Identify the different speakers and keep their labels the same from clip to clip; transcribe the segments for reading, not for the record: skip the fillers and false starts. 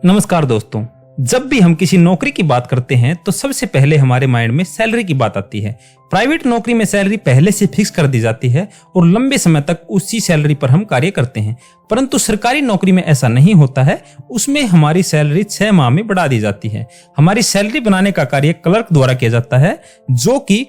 Speaker 1: नमस्कार दोस्तों, जब भी हम किसी नौकरी की बात करते हैं तो सबसे पहले हमारे माइंड में सैलरी की बात आती है। प्राइवेट नौकरी में सैलरी पहले से फिक्स कर दी जाती है और लंबे समय तक उसी सैलरी पर हम कार्य करते हैं। परंतु सरकारी नौकरी में ऐसा नहीं होता है। उसमें हमारी सैलरी 6 माह में बढ़ा दी जाती है। हमारी सैलरी बनाने का कार्य क्लर्क द्वारा किया जाता है, जो कि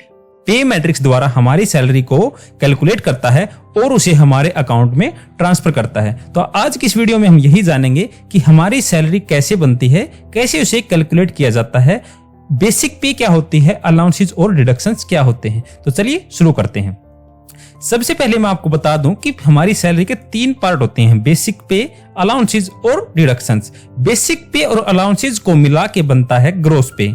Speaker 1: पे मैट्रिक्स द्वारा हमारी सैलरी को कैलकुलेट करता है और उसे हमारे अकाउंट में ट्रांसफर करता है। तो आज की इस वीडियो में हम यही जानेंगे कि हमारी सैलरी कैसे बनती है, कैसे उसे कैलकुलेट किया जाता है, बेसिक पे क्या होती है, अलाउंसेस और डिडक्शंस क्या होते हैं। तो चलिए शुरू करते हैं। सबसे पहले मैं आपको बता दूं कि हमारी सैलरी के 3 पार्ट होते हैं: बेसिक पे, अलाउंसेस और डिडक्शंस। बेसिक पे और अलाउंसेस को मिला के बनता है ग्रोस पे,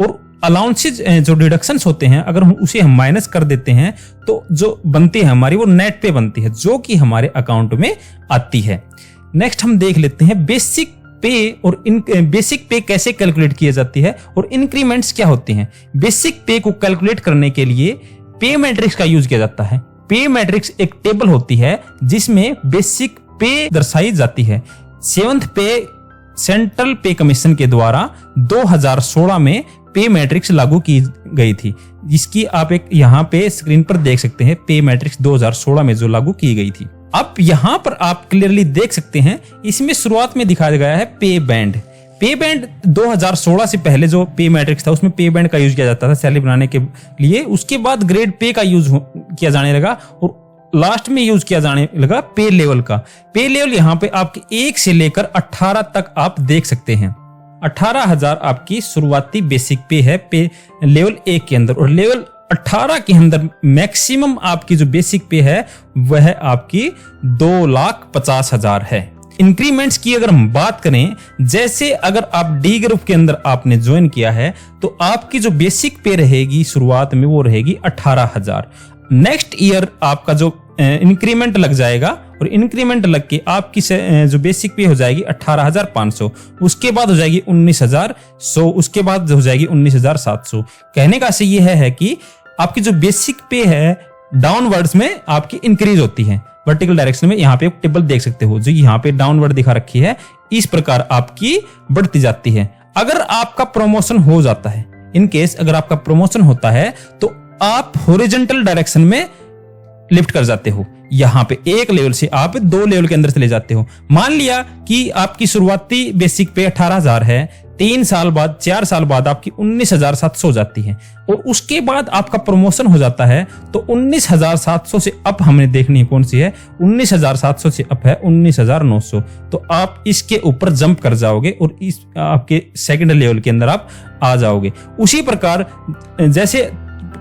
Speaker 1: और अलाउंसेस जो डिडक्शंस होते हैं अगर उसे हम माइनस कर देते हैं तो जो बनती है हमारी वो नेट पे बनती है, जो कि हमारे अकाउंट में आती है। नेक्स्ट हम देख लेते हैं बेसिक पे और बेसिक पे कैसे कैलकुलेट की जाती है और इंक्रीमेंट्स क्या होती हैं। बेसिक पे को कैलकुलेट करने के लिए पे मैट्रिक्स का यूज किया जाता है। पे मैट्रिक्स एक टेबल होती है जिसमें बेसिक पे दर्शाई जाती है। 7th पे सेंट्रल पे कमीशन के द्वारा 2016 में पे मैट्रिक्स लागू की गई थी, जिसकी आप एक यहाँ पे स्क्रीन पर देख सकते हैं। पे मैट्रिक्स 2016 में जो लागू की गई थी। अब यहाँ पर आप क्लियरली देख सकते हैं, इसमें शुरुआत में दिखाया गया है पे बैंड। पे बैंड 2016 से पहले जो पे मैट्रिक्स था उसमें पे बैंड का यूज किया जाता था सैलरी बनाने के लिए। उसके बाद ग्रेड पे का यूज किया जाने लगा और लास्ट में यूज किया जाने लगा पे लेवल का। पे लेवल यहाँ पे आपके 1 से लेकर 18 तक आप देख सकते हैं। 18,000 आपकी शुरुआती बेसिक पे है पे लेवल 1 के अंदर, और लेवल 18 के अंदर मैक्सिमम आपकी जो बेसिक पे है वह आपकी 2,50,000 है। इंक्रीमेंट्स की अगर हम बात करें, जैसे अगर आप डी ग्रुप के अंदर आपने ज्वाइन किया है तो आपकी जो बेसिक पे रहेगी शुरुआत में वो रहेगी 18,000। नेक्स्ट ईयर आपका जो इंक्रीमेंट लग जाएगा और इंक्रीमेंट लग के आपकी जो बेसिक पे हो जाएगी 18,500, उसके बाद हो जाएगी 19,100, उसके बाद हो जाएगी 19,700। कहने का से ये है कि आपकी जो बेसिक पे है डाउनवर्ड्स में आपकी इंक्रीज होती है। वर्टिकल डायरेक्शन में यहाँ पे एक टेबल देख सकते हो जो यहाँ पे डाउनवर्ड दिखा रखी है, इस प्रकार आपकी बढ़ती जाती है। अगर आपका प्रमोशन हो जाता है, इन केस अगर आपका प्रमोशन होता है तो आप हॉरिजॉन्टल डायरेक्शन में लिफ्ट कर जाते हो। यहाँ पे एक लेवल से आप 2 लेवल के अंदर चले जाते हो। मान लिया कि आपकी शुरुआती बेसिक पे 18,000 है, 3 साल बाद 4 साल बाद आपकी 19,700 हो जाती है और उसके बाद आपका प्रमोशन हो जाता है तो 19,700 से अप हमने देखनी है कौन सी है। 19,700 से अप है 19,900, तो आप इसके ऊपर जंप कर जाओगे और इस आपके सेकंड लेवल के अंदर आप आ जाओगे। उसी प्रकार जैसे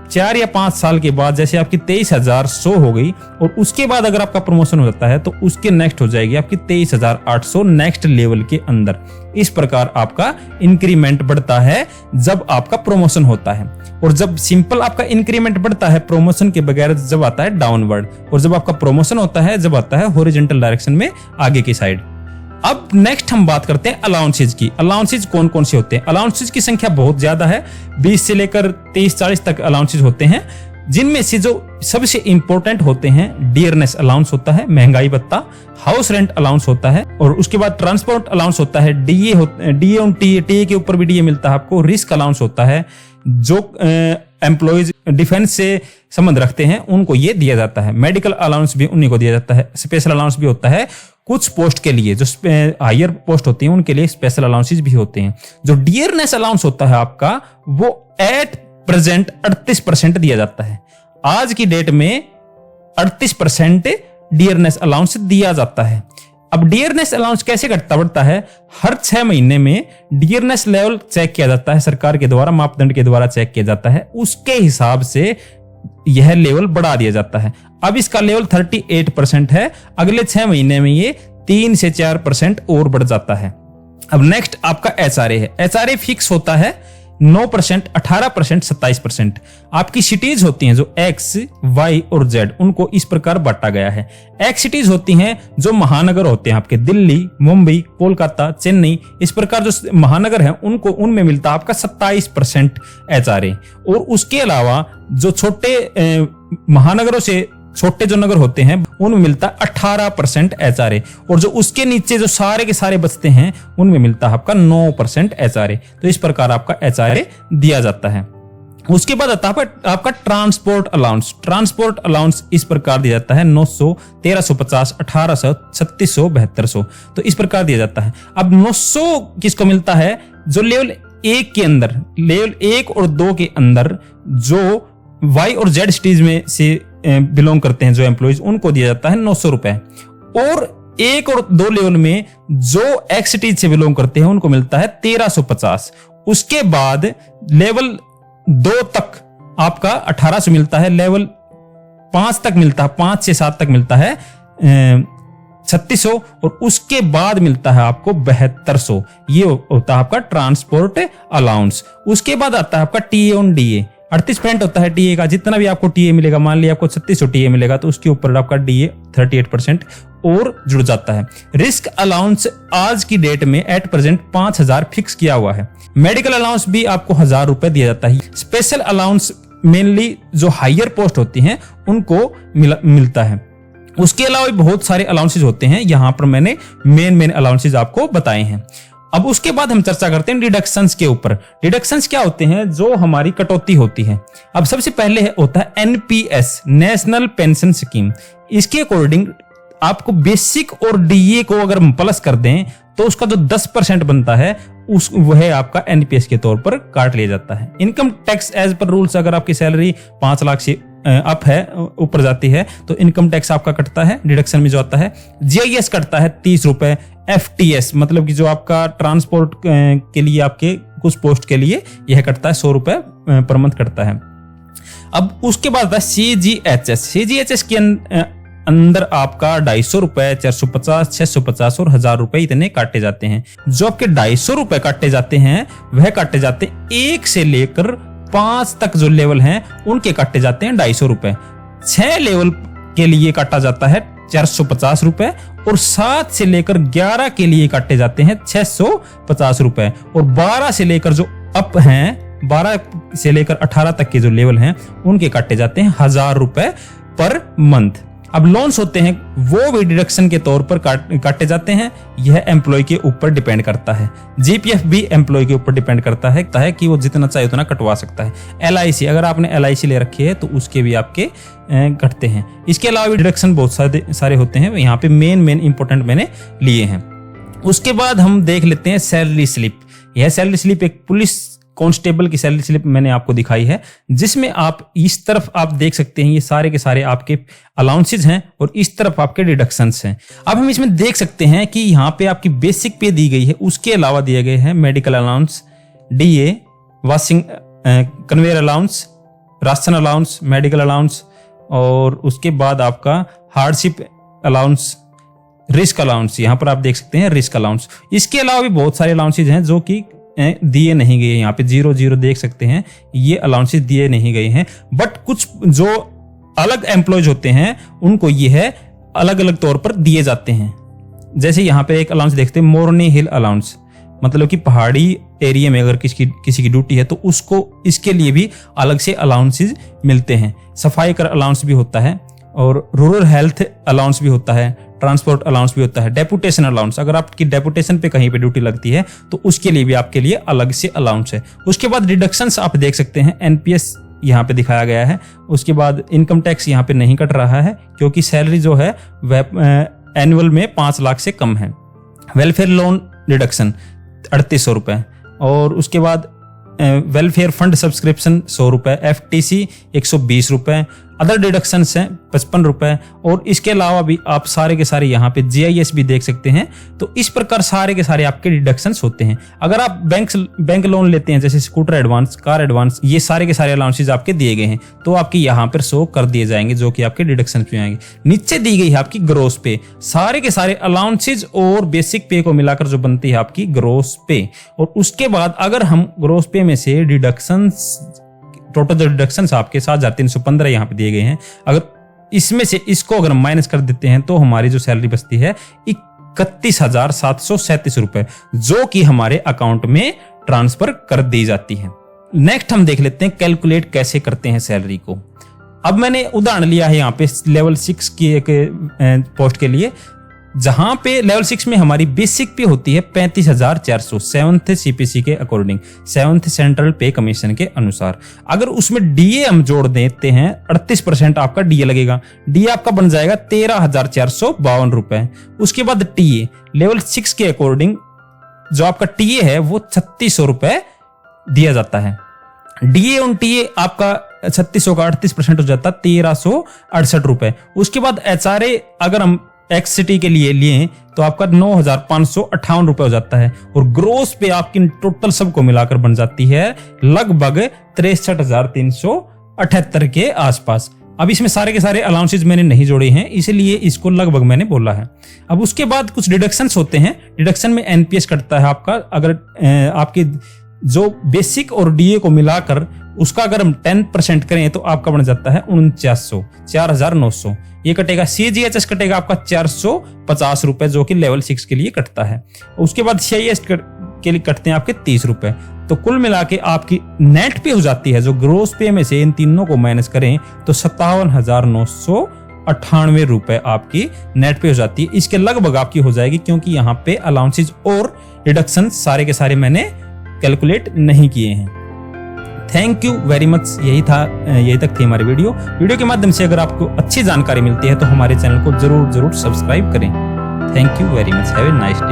Speaker 1: 4 या 5 साल के बाद जैसे आपकी 23,100 हो गई और उसके बाद अगर आपका प्रमोशन हो जाता है तो उसके नेक्स्ट हो जाएगी आपकी 23,800 नेक्स्ट लेवल के अंदर। इस प्रकार आपका इंक्रीमेंट बढ़ता है जब आपका प्रमोशन होता है। और जब सिंपल आपका इंक्रीमेंट बढ़ता है प्रमोशन के बगैर जब आता है डाउनवर्ड, और जब आपका प्रमोशन होता है जब आता है हॉरिजॉन्टल डायरेक्शन में आगे की साइड। अब नेक्स्ट हम बात करते हैं अलाउंसेस की। अलाउंसेस कौन कौन से होते हैं? अलाउंसेस की संख्या बहुत ज्यादा है, 20 से लेकर 23-40 तक अलाउंसेस होते हैं, जिनमें से जो सबसे इंपॉर्टेंट होते हैं डियरनेस अलाउंस होता है, महंगाई भत्ता, हाउस रेंट अलाउंस होता है, और उसके बाद ट्रांसपोर्ट अलाउंस होता है, डीए ऑन टीए के ऊपर भी डीए मिलता है आपको, रिस्क अलाउंस होता है, जो एम्प्लॉयज डिफेंस से संबंध रखते हैं उनको ये दिया जाता है, मेडिकल अलाउंस भी उन्हीं को दिया जाता है, स्पेशल अलाउंस भी होता है। कुछ पोस्ट के लिए जो हायर पोस्ट होती है उनके लिए स्पेशल अलाउंसेस भी होते हैं। जो डियरनेस अलाउंस होता है आपका वो एट प्रेजेंट 38% दिया जाता है। आज की डेट में 38% डियरनेस अलाउंस दिया जाता है। अब डियरनेस अलाउंस कैसे घटता बढ़ता है? हर 6 महीने में डियरनेस लेवल चेक किया जाता है, सरकार के द्वारा मापदंड के द्वारा चेक किया जाता है, उसके हिसाब से यह लेवल बढ़ा दिया जाता है। अब इसका लेवल 38% है, अगले 6 महीने में ये 3 से 4% और बढ़ जाता है। अब नेक्स्ट आपका एचआरए है। एचआरए फिक्स होता है 9%, 18%, 27%। आपकी सिटीज होती हैं जो एक्स, वाई और जेड, उनको इस प्रकार बांटा गया है। एक्स सिटीज होती हैं जो महानगर होते हैं आपके, दिल्ली, मुंबई, कोलकाता, चेन्नई, इस प्रकार जो महानगर हैं उनको उनमें मिलता है आपका 27% एचआरए। और उसके अलावा जो छोटे महानगरों से छोटे जो नगर होते हैं उनमें मिलता है 18% HRA, और जो उसके नीचे जो सारे के सारे बचते हैं उनमें मिलता है आपका 9% HRA। तो इस प्रकार आपका HRA दिया जाता है। उसके बाद आता है आपका ट्रांसपोर्ट अलाउंस। ट्रांसपोर्ट अलाउंस इस प्रकार दिया जाता है 900, 1350, 1800, 3600, 7200। तो इस प्रकार दिया जाता है। अब 900 किसको मिलता है? जो लेवल 1 के अंदर, लेवल 1 और 2 के अंदर जो Y और Z सिटीज में से बिलोंग करते हैं जो एम्प्लॉइज, उनको दिया जाता है 900 रुपए। और 1 और 2 लेवल में जो X सिटीज से बिलोंग करते हैं उनको मिलता है 1350। उसके बाद लेवल 2 तक आपका 1800 मिलता है, लेवल 5 तक मिलता है, 5 से 7 तक मिलता है 3600, और उसके बाद मिलता है आपको 7200। ये होता है आपका ट्रांसपोर्ट अलाउंस। उसके बाद आता है आपका टीए ऑन डीए। 38% होता है टीए का। जितना भी आपको टीए मिलेगा, मान लिया आपको 3600 टीए मिलेगा, तो उसके ऊपर आपका डीए 38% और जुड़ जाता है। रिस्क अलाउंस आज की डेट में एट प्रेजेंट 5000 फिक्स किया हुआ है। मेडिकल अलाउंस भी आपको 1000 रुपए दिया जाता है। स्पेशल अलाउंस मेनली जो हायर पोस्ट होती हैं उनको मिलता है। उसके अलावा भी बहुत सारे अलाउंसेज होते हैं, यहां पर मैंने मेन अलाउंसेज आपको बताए हैं। अब उसके बाद हम चर्चा करते हैं डिडक्शंस के ऊपर। डिडक्शंस क्या होते हैं? जो हमारी कटौती होती है। अब सबसे पहले होता है एनपीएस, नेशनल पेंशन स्कीम। इसके अकॉर्डिंग आपको बेसिक और डीए को अगर प्लस कर दें तो उसका जो 10% बनता है वह आपका एनपीएस के तौर पर काट लिया जाता है। इनकम टैक्स एज पर रूल्स, अगर आपकी सैलरी 5 लाख से अप है, ऊपर जाती है, तो इनकम टैक्स आपका कटता है डिडक्शन में जो आता है। जीआईएस कटता है 30 रुपए। एफटीएस मतलब कि जो आपका ट्रांसपोर्ट के लिए आपके कुछ पोस्ट के लिए यह कटता है 100 रुपए पर मंथ कटता है। अब उसके बाद आता है सीजीएचएस। सीजीएचएस के अंदर आपका 250 रुपए, 450, 650 और 1000 रुपए इतने काटे जाते हैं। जो आपके 250 रुपए काटे जाते हैं वह काटे जाते हैं 1 से लेकर 5 तक जो लेवल हैं उनके काटे जाते हैं 250 रुपए। 6 लेवल के लिए काटा जाता है 450 रुपए, और 7 से लेकर 11 के लिए काटे जाते हैं 650 रुपए, और 12 से लेकर जो अप हैं, 12 से लेकर 18 तक के जो लेवल हैं उनके काटे जाते हैं 1000 रुपए पर मंथ। अब लोन्स होते हैं वो भी डिडक्शन के तौर पर काटे जाते हैं। यह एम्प्लॉय के ऊपर डिपेंड करता है। जीपीएफ भी एम्प्लॉय के ऊपर डिपेंड करता है कि वो जितना चाहे उतना कटवा सकता है। एलआईसी, अगर आपने एलआईसी ले रखी है तो उसके भी आपके कटते हैं। इसके अलावा भी डिडक्शन बहुत सारे होते हैं, यहाँ पे मेन इंपॉर्टेंट मैंने लिए हैं। उसके बाद हम देख लेते हैं सैलरी स्लिप। यह सैलरी स्लिप एक पुलिस कांस्टेबल की सैलरी स्लिप मैंने आपको दिखाई है, जिसमें आप इस तरफ आप देख सकते हैं ये सारे के सारे आपके अलाउंसेज हैं और इस तरफ आपके डिडक्शंस हैं। अब हम इसमें देख सकते हैं कि यहाँ पे आपकी बेसिक पे दी गई है, उसके अलावा दिए गए हैं medical allowance, DA, washing conveyor allowance, ration allowance, medical allowance, और उसके बाद आपका हार्डशिप अलाउंस, रिस्क अलाउंस। यहाँ पर आप देख सकते हैं रिस्क अलाउंस। इसके अलावा भी बहुत सारे अलाउंसेज हैं जो कि दिए नहीं गए। यहाँ पे 0 देख सकते हैं, ये अलाउंसेस दिए नहीं गए हैं। बट कुछ जो अलग एम्प्लॉयज होते हैं उनको ये है अलग अलग तौर पर दिए जाते हैं। जैसे यहाँ पे एक अलाउंस देखते हैं मोरनी हिल अलाउंस, मतलब कि पहाड़ी एरिया में अगर किसी की ड्यूटी है तो उसको इसके लिए भी अलग से अलाउंसेस मिलते हैं। सफाई कर अलाउंस भी होता है, और रूरल हेल्थ अलाउंस भी होता है, ट्रांसपोर्ट अलाउंस भी होता है, डेपुटेशन अलाउंस, अगर आपकी डेपुटेशन पे कहीं पे ड्यूटी लगती है तो उसके लिए भी आपके लिए अलग से अलाउंस है। उसके बाद डिडक्शंस आप देख सकते हैं, एनपीएस यहाँ पे दिखाया गया है। उसके बाद इनकम टैक्स यहाँ पे नहीं कट रहा है क्योंकि सैलरी जो है वह एनुअल में 5 लाख से कम है। वेलफेयर लोन डिडक्शन 3800 रुपए, और उसके बाद वेलफेयर फंड सब्सक्रिप्शन 100 रुपए, एफटीसी 120 रुपए, अदर डिडक्शंस हैं 55 रुपए, और इसके अलावा भी आप सारे के सारे यहाँ पे जीआईएस भी देख सकते हैं। तो इस प्रकार सारे के सारे आपके डिडक्शंस होते हैं। अगर आप बैंक लोन लेते हैं, जैसे स्कूटर एडवांस, कार एडवांस, ये सारे के सारे अलाउंसेज आपके दिए गए हैं तो आपके यहाँ पर शो कर दिए जाएंगे जो कि आपके डिडक्शन पे आएंगे। नीचे दी गई है आपकी ग्रोस पे, सारे के सारे अलाउंसेज और बेसिक पे को मिलाकर जो बनती है आपकी ग्रोस पे। और उसके बाद अगर हम ग्रोस पे में से डिडक्शंस, टोटल जो डिडक्शंस आपके 7315 यहाँ पे दिए गए हैं, अगर इसमें से इसको अगर माइनस कर देते हैं तो हमारी जो सैलरी बचती है 31,737 रुपए, जो कि हमारे अकाउंट में ट्रांसफर कर दी जाती है। नेक्स्ट हम देख लेते हैं कैलकुलेट कैसे करते हैं सैलरी को। अब मैंने उदाहरण लिया है यहाँ पे लेवल 6 की एक पोस्ट के लिए, जहां पे लेवल 6 में हमारी बेसिक पे होती है 35,400 7th CPC के अकॉर्डिंग, 7th सेंट्रल पे कमीशन के अनुसार। अगर उसमें डीए हम जोड़ देते हैं 38% आपका डीए लगेगा, डीए आपका बन जाएगा 13,452 रुपए। उसके बाद टीए लेवल 6 के अकॉर्डिंग जो आपका टीए है वो 3600 रुपए दिया जाता है। डीए ऑन टीए आपका 3600 का 38% हो जाता है 1368 रुपए। उसके बाद एचआरए अगर हम एक्स सिटी के लिए तो आपका 9,558 रुपए हो जाता है, और ग्रोस पे आपकी टोटल सबको मिलाकर बन जाती है लगभग 63,378 के आसपास। अब इसमें सारे के सारे अलाउंसेज मैंने नहीं जोड़े हैं, इसलिए इसको लगभग मैंने बोला है। अब उसके बाद कुछ डिडक्शंस होते हैं। डिडक्शन में एनपीएस कटता है आपका, अगर आपकी जो बेसिक और डीए को मिलाकर उसका अगर हम 10% करें तो आपका बन जाता है 49,900। ये कटेगा। सीजीएचएस कटेगा आपका 450 रुपए, जो कि लेवल 6 के लिए कटता है। उसके बाद सीआईएस के लिए कटते हैं आपके 30 रुपए। तो कुल मिला के आपकी नेट पे हो जाती है, जो ग्रोस पे में से इन तीनों को माइनस करें तो 57,998 रुपए आपकी नेट पे हो जाती है। इसके लगभग आपकी हो जाएगी, क्योंकि यहाँ पे अलाउंसेज और रिडक्शन सारे के सारे मैंने कैलकुलेट नहीं किए हैं। Thank you very much. यही तक थी हमारी वीडियो के माध्यम से अगर आपको अच्छी जानकारी मिलती है तो हमारे चैनल को जरूर सब्सक्राइब करें। Thank you very much. Have a nice day.